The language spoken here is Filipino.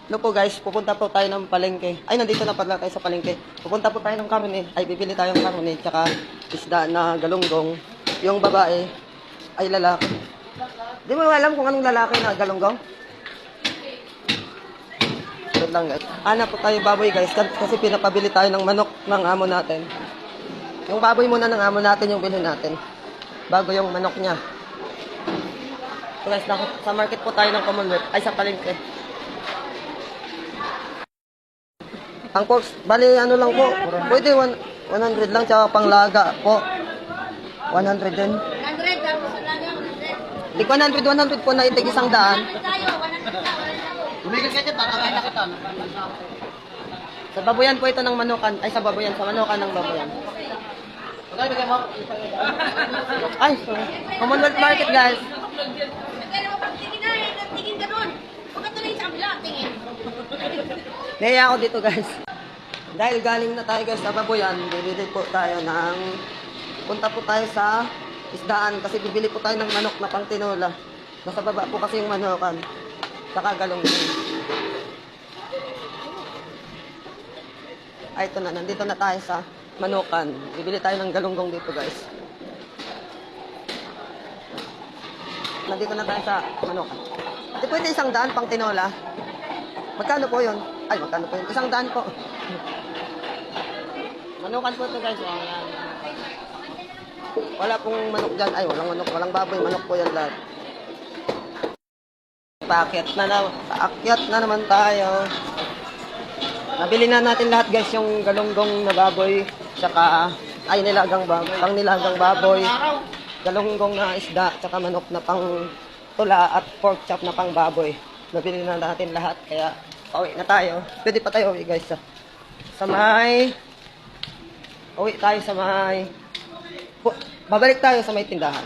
Hello po guys, pupunta po tayo ng palengke. Ay, nandito na pala tayo sa palengke. Pupunta po tayo ng karne. Ay, bibili tayong karne. Tsaka isda na galunggong. Yung babae ay lalaki. Di mo alam kung anong lalaki na galunggong? Wait lang guys. Hanap po tayo baboy guys. Kasi pinapabili tayo ng manok ng amo natin. Yung baboy muna ng amo natin yung bilhin natin. Bago yung manok niya. So guys, sa market po tayo ng Commonwealth. Ay, sa palengke. Ang pork, bali ano lang po, pwede 100 lang, tsaka panglaga po. 100 din. 100, tapos wala nga, 100. Tig 100 po na itig isang daan. 100 tayo, 100 na. Umigil ka dyan, tatagay na kita. Sa baboyan po ito ng manukan. Ay, sa baboyan, sa manukan ng baboyan. Pagkali, bigay mo. Ay, sorry. Commonwealth Market guys. Pero pagtingin na, tingin ka doon. Huwag ka tuloy sa kabila, tingin. Naya ako dito guys. Dahil galing na tayo guys sa baboyan, bibili po tayo ng, punta po tayo sa isdaan kasi bibili po tayo ng manok na pang tinola. Nasa baba po kasi yung manukan. Saka galunggong. Ay, ito na. Nandito na tayo sa manukan. Bibili tayo ng galunggong dito guys. Nandito na tayo sa manukan. Di pwede isang daan pang tinola. Magkano po yun? Ay, magkano po yun? Isang daan po. Manukan po ito guys. Oh, yan. Wala pong manok dyan. Ay, walang manok. Walang baboy. Manok po yan lahat. Paakyat na naman tayo. Nabili na natin lahat guys yung galunggong na baboy. Tsaka, ay nilagang baboy. Pang nilagang baboy. Galunggong na isda. Tsaka manok na pang tula at pork chop na pang baboy. Nabili na natin lahat, kaya pauwi na tayo. Pwede pa tayo uwi guys. Uwi tayo sa may... Babalik tayo sa may tindahan.